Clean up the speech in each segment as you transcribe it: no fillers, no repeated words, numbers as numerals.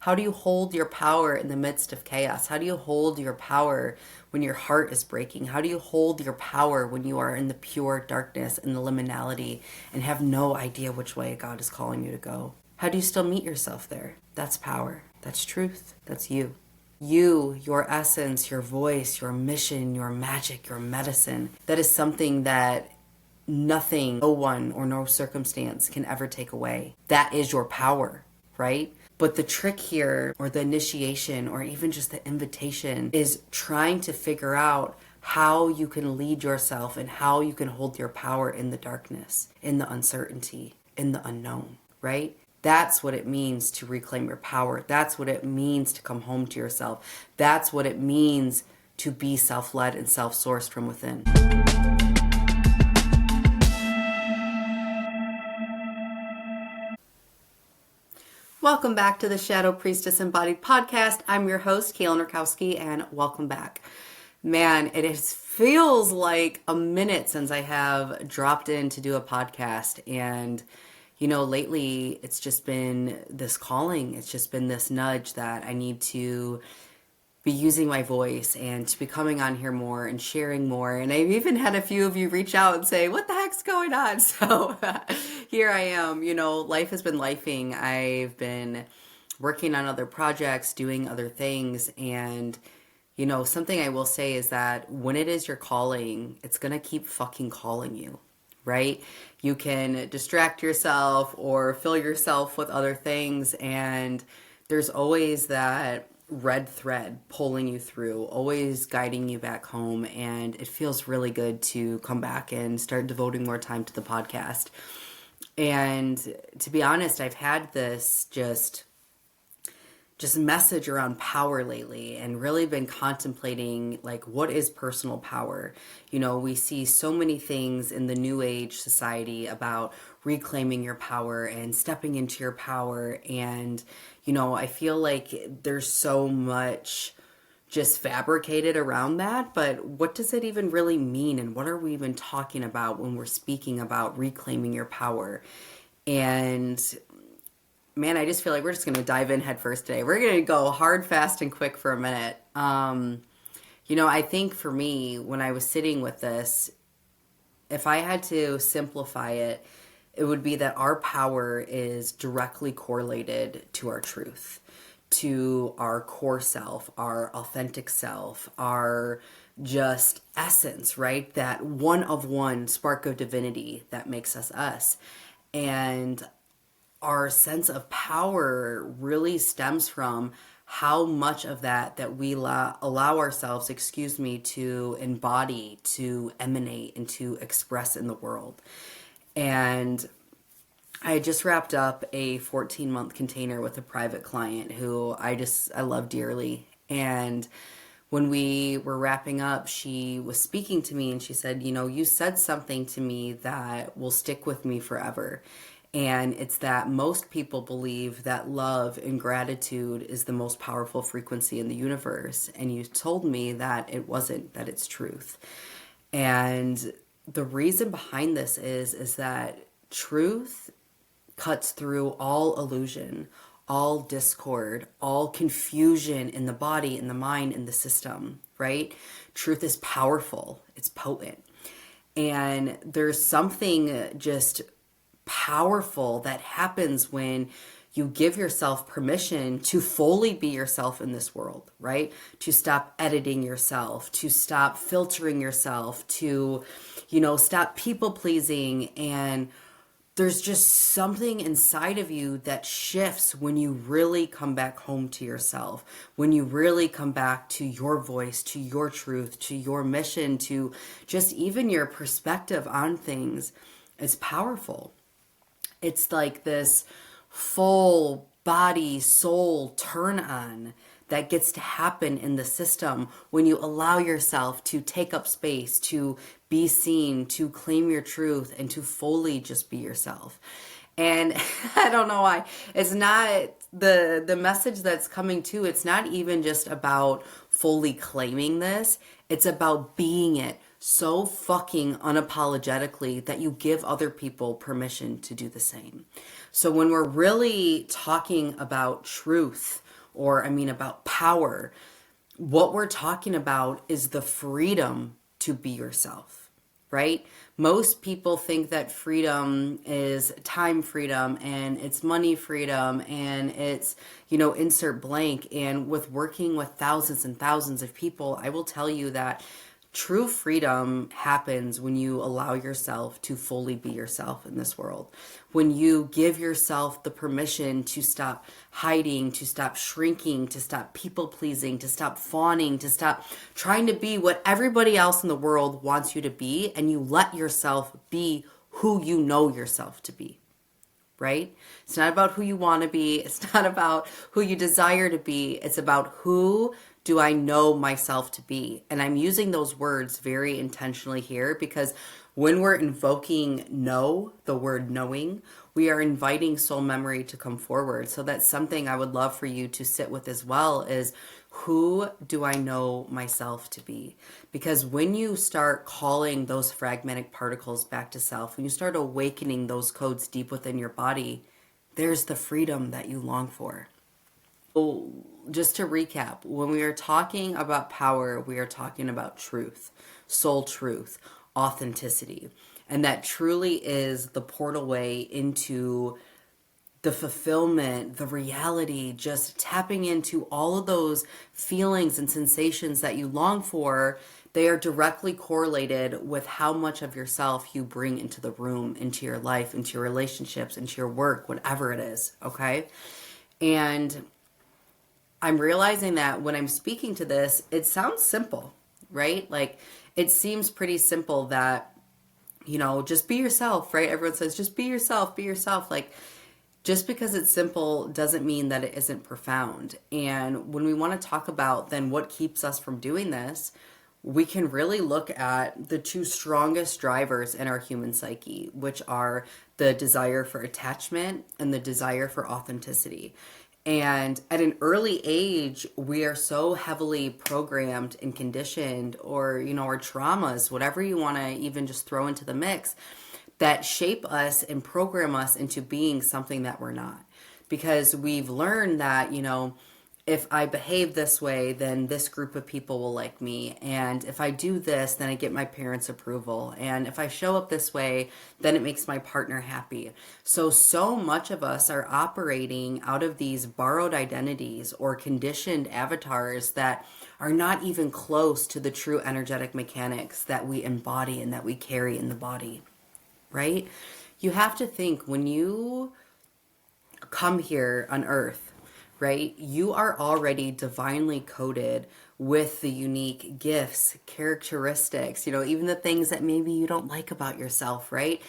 How do you hold your power in the midst of chaos? How do you hold your power when your heart is breaking? How do you hold your power when you are in the pure darkness and the liminality and have no idea which way God is calling you to go? How do you still meet yourself there? That's power. That's truth. That's you. You, your essence, your voice, your mission, your magic, your medicine. That is something that nothing, no one, or no circumstance can ever take away. That is your power, right? But the trick here, or the initiation, or even just the invitation, is trying to figure out how you can lead yourself and how you can hold your power in the darkness, in the uncertainty, in the unknown, right? That's what it means to reclaim your power. That's what it means to come home to yourself. That's what it means to be self-led and self-sourced from within. Welcome back to the Shadow Priestess Embodied podcast. I'm your host, Kaylin Rakowski, and welcome back. Man, feels like a minute since I have dropped in to do a podcast. And, lately it's just been this calling. It's just been this nudge that I need to be using my voice and to be coming on here more and sharing more. And I've even had a few of you reach out and say, what the heck's going on? So here I am. Life has been lifing. I've been working on other projects, doing other things. And, something I will say is that when it is your calling, it's going to keep fucking calling you, right? You can distract yourself or fill yourself with other things. And there's always that red thread pulling you through, always guiding you back home. And it feels really good to come back and start devoting more time to the podcast. And to be honest, I've had this just message around power lately and really been contemplating, like, what is personal power? We see so many things in the new age society about reclaiming your power and stepping into your power. And, I feel like there's so much just fabricated around that, but what does it even really mean? And what are we even talking about when we're speaking about reclaiming your power? And man, I just feel like we're just going to dive in head first today. We're going to go hard, fast, and quick for a minute. I think for me, when I was sitting with this, if I had to simplify it, it would be that our power is directly correlated to our truth, to our core self, our authentic self, our just essence, right? That one of one spark of divinity that makes us us. And our sense of power really stems from how much of that we allow ourselves, to embody, to emanate, and to express in the world. And I just wrapped up a 14-month container with a private client who I love dearly. And when we were wrapping up, she was speaking to me and she said, you said something to me that will stick with me forever. And it's that most people believe that love and gratitude is the most powerful frequency in the universe. And you told me that it wasn't, that it's truth. And the reason behind this is that truth cuts through all illusion, all discord, all confusion in the body, in the mind, in the system, right? Truth is powerful. It's potent. And there's something just powerful that happens when you give yourself permission to fully be yourself in this world, right? To stop editing yourself, to stop filtering yourself, to, stop people pleasing. And there's just something inside of you that shifts when you really come back home to yourself, when you really come back to your voice, to your truth, to your mission, to just even your perspective on things. It's powerful. It's like this full body, soul turn on that gets to happen in the system when you allow yourself to take up space, to be seen, to claim your truth, and to fully just be yourself. And I don't know why. It's not the message that's coming to, it's not even just about fully claiming this. It's about being it so fucking unapologetically that you give other people permission to do the same. So when we're really talking about truth, or I mean about power. What we're talking about is the freedom to be yourself, right? Most people think that freedom is time freedom and it's money freedom and it's, insert blank. And with working with thousands and thousands of people, I will tell you that true freedom happens when you allow yourself to fully be yourself in this world. When you give yourself the permission to stop hiding, to stop shrinking, to stop people pleasing, to stop fawning, to stop trying to be what everybody else in the world wants you to be, and you let yourself be who you know yourself to be. Right? It's not about who you want to be. It's not about who you desire to be. It's about who do I know myself to be? And I'm using those words very intentionally here because when we're invoking know, the word knowing, we are inviting soul memory to come forward. So that's something I would love for you to sit with as well is who do I know myself to be? Because when you start calling those fragmented particles back to self, when you start awakening those codes deep within your body, there's the freedom that you long for. So just to recap, when we are talking about power, we are talking about truth, soul truth, authenticity. And that truly is the portal way into the fulfillment, the reality, just tapping into all of those feelings and sensations that you long for. They are directly correlated with how much of yourself you bring into the room, into your life, into your relationships, into your work, whatever it is, okay? And I'm realizing that when I'm speaking to this, it sounds simple, right? Like it seems pretty simple that, just be yourself, right? Everyone says, just be yourself, be yourself. Like just because it's simple doesn't mean that it isn't profound. And when we want to talk about then what keeps us from doing this, we can really look at the two strongest drivers in our human psyche, which are the desire for attachment and the desire for authenticity. And at an early age, we are so heavily programmed and conditioned, or, our traumas, whatever you want to even just throw into the mix, that shape us and program us into being something that we're not. Because we've learned that, if I behave this way, then this group of people will like me. And if I do this, then I get my parents' approval. And if I show up this way, then it makes my partner happy. So much of us are operating out of these borrowed identities or conditioned avatars that are not even close to the true energetic mechanics that we embody and that we carry in the body, right? You have to think when you come here on earth, right? You are already divinely coded with the unique gifts, characteristics, even the things that maybe you don't like about yourself, right?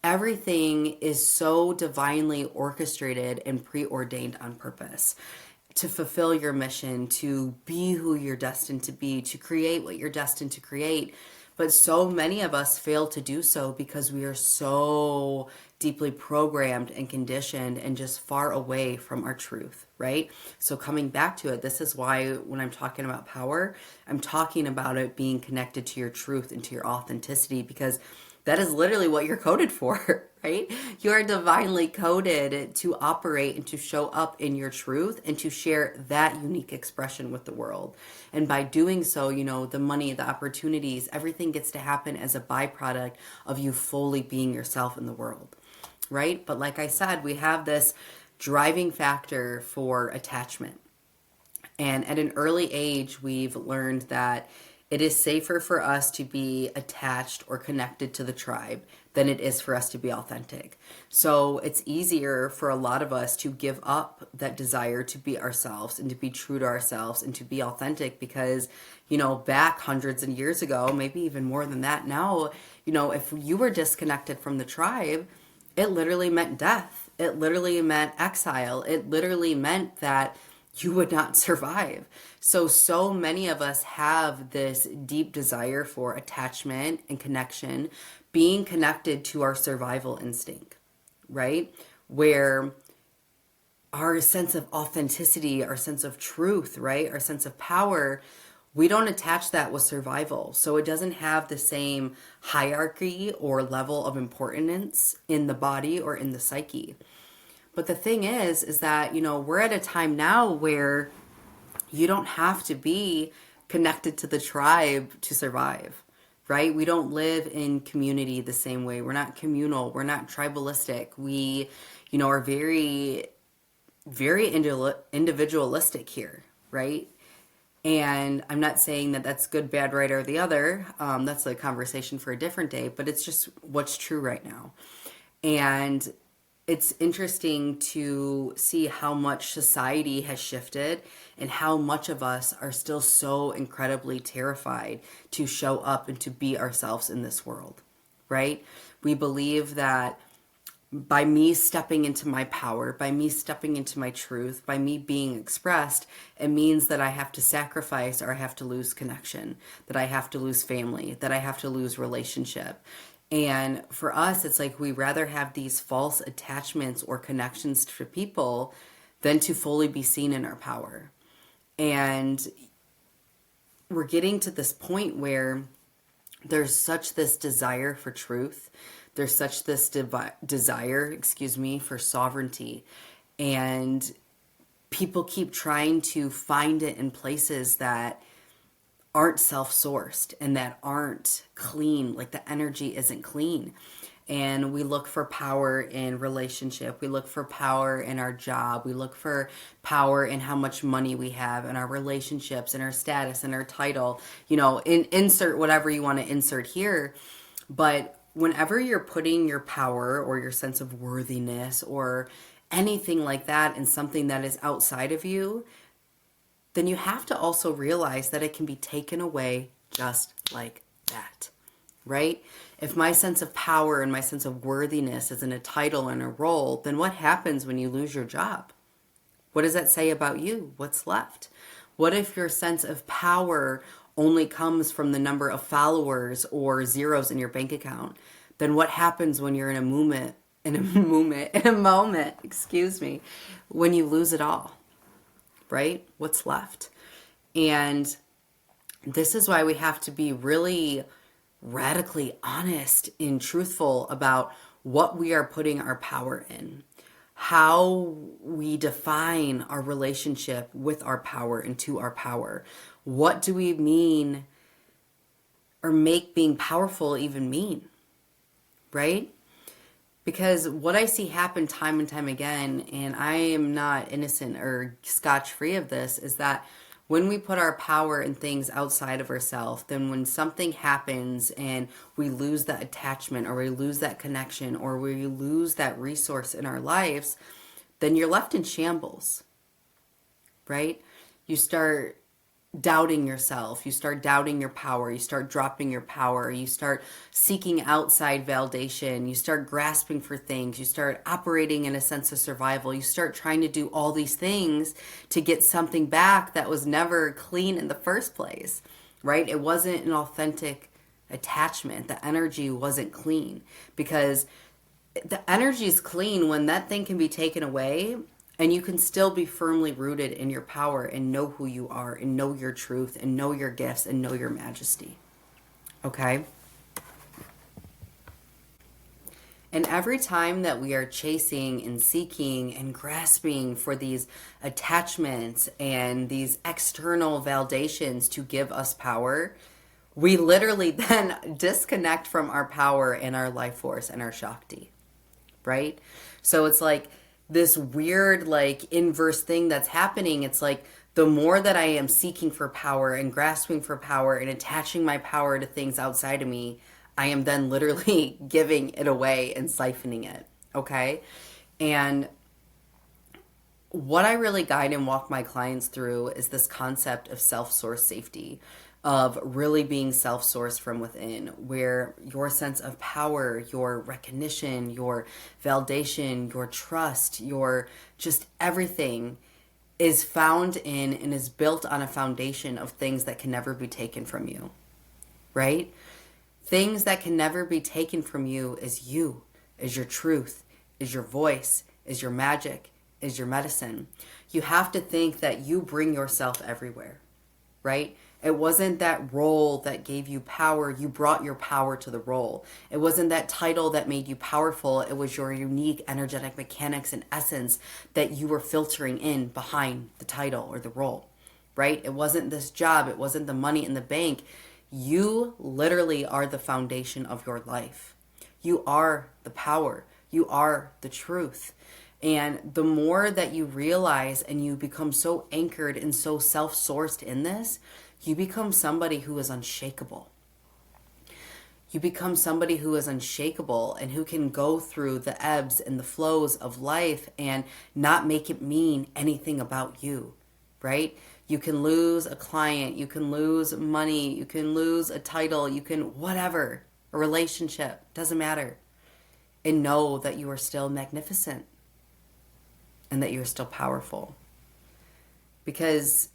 Everything is so divinely orchestrated and preordained on purpose to fulfill your mission, to be who you're destined to be, to create what you're destined to create. But so many of us fail to do so because we are so deeply programmed and conditioned and just far away from our truth, right? So coming back to it, this is why when I'm talking about power, I'm talking about it being connected to your truth and to your authenticity, because that is literally what you're coded for, right? You are divinely coded to operate and to show up in your truth and to share that unique expression with the world. And by doing so, the money, the opportunities, everything gets to happen as a byproduct of you fully being yourself in the world, right? But like I said, we have this driving factor for attachment. And at an early age, we've learned that it is safer for us to be attached or connected to the tribe than it is for us to be authentic. So it's easier for a lot of us to give up that desire to be ourselves and to be true to ourselves and to be authentic because, back hundreds of years ago, maybe even more than that now, if you were disconnected from the tribe, it literally meant death. It literally meant exile. It literally meant that you would not survive. So many of us have this deep desire for attachment and connection, being connected to our survival instinct, right? Where our sense of authenticity, our sense of truth, right? Our sense of power, we don't attach that with survival. So it doesn't have the same hierarchy or level of importance in the body or in the psyche. But the thing is that, we're at a time now where you don't have to be connected to the tribe to survive, right? We don't live in community the same way. We're not communal. We're not tribalistic. We, are very, very individualistic here, right? And I'm not saying that that's good, bad, right, or the other. That's a conversation for a different day, but it's just what's true right now. And it's interesting to see how much society has shifted and how much of us are still so incredibly terrified to show up and to be ourselves in this world, right? We believe that by me stepping into my power, by me stepping into my truth, by me being expressed, it means that I have to sacrifice or I have to lose connection, that I have to lose family, that I have to lose relationship. And for us, it's like we rather have these false attachments or connections to people than to fully be seen in our power. And we're getting to this point where there's such this desire for truth. There's such this desire, for sovereignty. And people keep trying to find it in places that aren't self-sourced and that aren't clean, like the energy isn't clean. And we look for power in relationship. We look for power in our job. We look for power in how much money we have in our relationships and our status and our title. Insert whatever you want to insert here. But whenever you're putting your power or your sense of worthiness or anything like that in something that is outside of you, then you have to also realize that it can be taken away just like that, right? If my sense of power and my sense of worthiness is in a title and a role, then what happens when you lose your job? What does that say about you? What's left? What if your sense of power only comes from the number of followers or zeros in your bank account? Then what happens when you're in a moment, when you lose it all? Right? What's left? And this is why we have to be really radically honest and truthful about what we are putting our power in, how we define our relationship with our power and to our power. What do we mean or make being powerful even mean? Right? Because what I see happen time and time again, and I am not innocent or scotch-free of this, is that when we put our power in things outside of ourselves, then when something happens and we lose that attachment or we lose that connection or we lose that resource in our lives, then you're left in shambles, right? You start doubting yourself, you start doubting your power, you start dropping your power, you start seeking outside validation, you start grasping for things, you start operating in a sense of survival, you start trying to do all these things to get something back that was never clean in the first place, right? It wasn't an authentic attachment. The energy wasn't clean, because the energy is clean when that thing can be taken away and you can still be firmly rooted in your power and know who you are and know your truth and know your gifts and know your majesty. Okay? And every time that we are chasing and seeking and grasping for these attachments and these external validations to give us power, we literally then disconnect from our power and our life force and our Shakti, right? So it's like this weird, like, inverse thing that's happening. It's like the more that I am seeking for power and grasping for power and attaching my power to things outside of me, I am then literally giving it away and siphoning it, okay? And what I really guide and walk my clients through is this concept of self-source safety, of really being self-sourced from within, where your sense of power, your recognition, your validation, your trust, your just everything is found in and is built on a foundation of things that can never be taken from you, right? Things that can never be taken from you is your truth, is your voice, is your magic, is your medicine. You have to think that you bring yourself everywhere, right? It wasn't that role that gave you power. You brought your power to the role. It wasn't that title that made you powerful. It was your unique energetic mechanics and essence that you were filtering in behind the title or the role, right? It wasn't this job. It wasn't the money in the bank. You literally are the foundation of your life. You are the power. You are the truth. And the more that you realize and you become so anchored and so self-sourced in this, you become somebody who is unshakable. You become somebody who is unshakable and who can go through the ebbs and the flows of life and not make it mean anything about you, right? You can lose a client, you can lose money, you can lose a title, you can whatever, a relationship, doesn't matter. And know that you are still magnificent and that you're still powerful. Because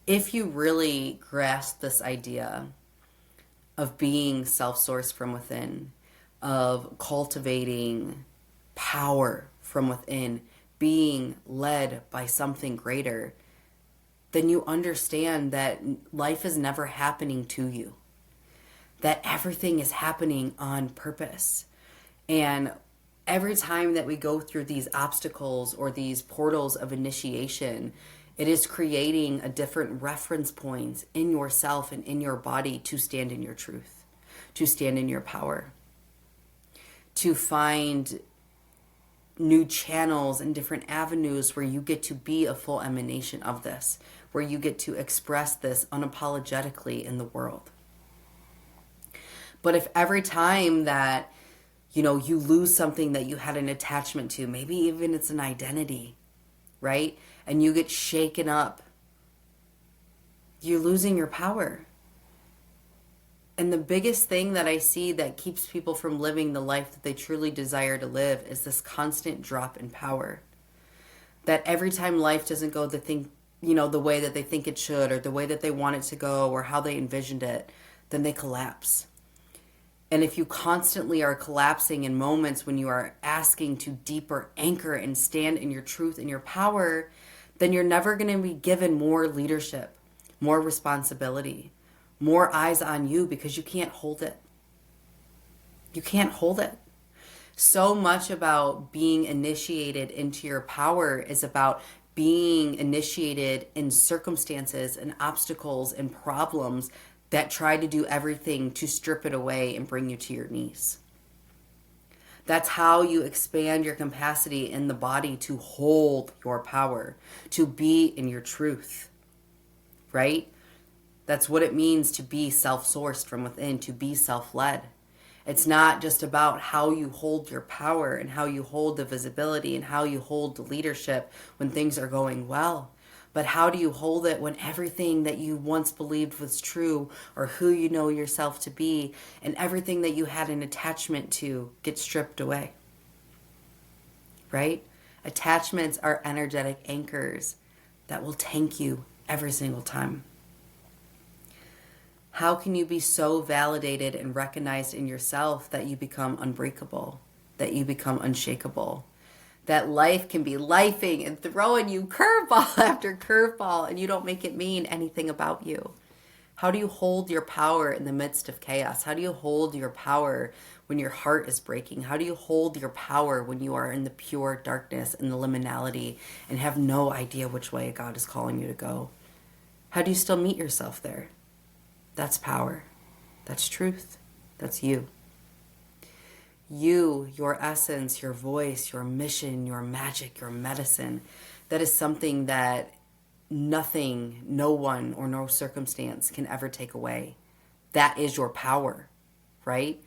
if you really grasp this idea of being self-sourced from within, of cultivating power from within, being led by something greater, then you understand that life is never happening to you, that everything is happening on purpose. And every time that we go through these obstacles or these portals of initiation, it is creating a different reference point in yourself and in your body to stand in your truth, to stand in your power, to find new channels and different avenues where you get to be a full emanation of this, where you get to express this unapologetically in the world. But if every time that, you lose something that you had an attachment to, maybe even it's an identity, right? And you get shaken up, you're losing your power. And the biggest thing that I see that keeps people from living the life that they truly desire to live is this constant drop in power. That every time life doesn't go the way that they think it should, or the way that they want it to go, or how they envisioned it, then they collapse. And if you constantly are collapsing in moments when you are asking to deeper anchor and stand in your truth and your power, then you're never going to be given more leadership, more responsibility, more eyes on you, because you can't hold it. You can't hold it. So much about being initiated into your power is about being initiated in circumstances and obstacles and problems that try to do everything to strip it away and bring you to your knees. That's how you expand your capacity in the body to hold your power, to be in your truth, right? That's what it means to be self-sourced from within, to be self-led. It's not just about how you hold your power and how you hold the visibility and how you hold the leadership when things are going well. But how do you hold it when everything that you once believed was true, or who you know yourself to be, and everything that you had an attachment to gets stripped away? Right? Attachments are energetic anchors that will tank you every single time. How can you be so validated and recognized in yourself that you become unbreakable, that you become unshakable? That life can be lifing and throwing you curveball after curveball, and you don't make it mean anything about you. How do you hold your power in the midst of chaos? How do you hold your power when your heart is breaking? How do you hold your power when you are in the pure darkness and the liminality and have no idea which way God is calling you to go? How do you still meet yourself there? That's power. That's truth. That's you. You, your essence, your voice, your mission, your magic, your medicine. That is something that nothing, no one, or no circumstance can ever take away. That is your power, right?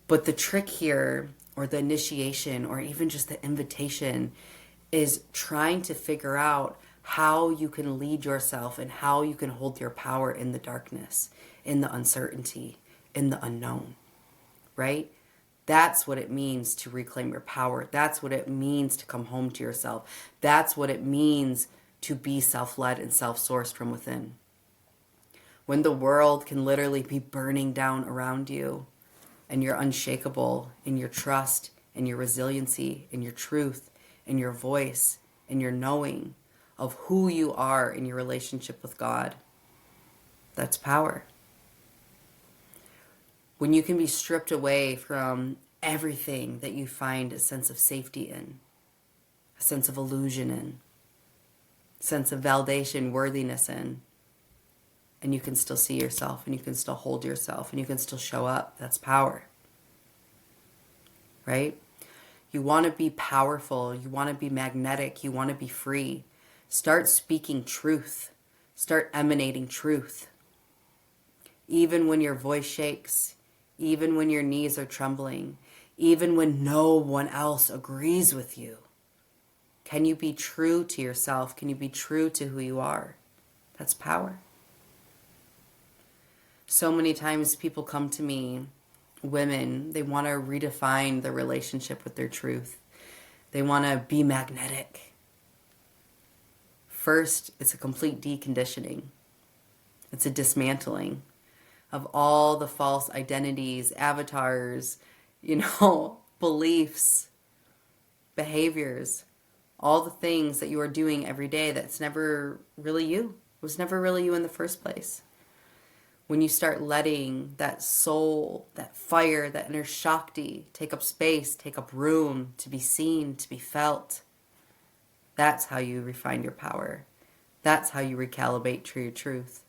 But the trick here, or the initiation, or even just the invitation, is trying to figure out how you can lead yourself and how you can hold your power in the darkness, in the uncertainty, in the unknown, right? That's what it means to reclaim your power. That's what it means to come home to yourself. That's what it means to be self-led and self-sourced from within. When the world can literally be burning down around you and you're unshakable in your trust, in your resiliency, in your truth, in your voice, in your knowing, of who you are in your relationship with God. That's power. When you can be stripped away from everything that you find a sense of safety in, a sense of illusion in, a sense of validation, worthiness in, and you can still see yourself, and you can still hold yourself, and you can still show up. That's power. Right? You want to be powerful. You want to be magnetic. You want to be free. Start speaking truth. Start emanating truth. Even when your voice shakes, even when your knees are trembling, even when no one else agrees with you. Can you be true to yourself? Can you be true to who you are? That's power. So many times people come to me, women, they want to redefine their relationship with their truth. They want to be magnetic. First, it's a complete deconditioning. It's a dismantling of all the false identities, avatars, beliefs, behaviors, all the things that you are doing every day that's never really you. It was never really you in the first place. When you start letting that soul, that fire, that inner Shakti take up space, take up room to be seen, to be felt, that's how you refine your power. That's how you recalibrate to your truth.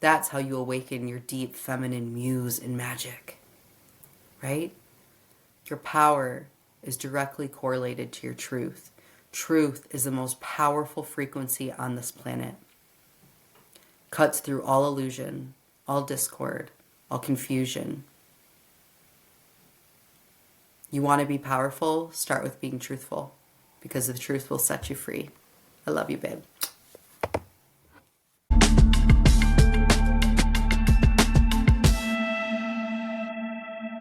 That's how you awaken your deep feminine muse and magic. Right? Your power is directly correlated to your truth. Truth is the most powerful frequency on this planet. Cuts through all illusion, all discord, all confusion. You want to be powerful? Start with being truthful, because the truth will set you free. I love you, babe.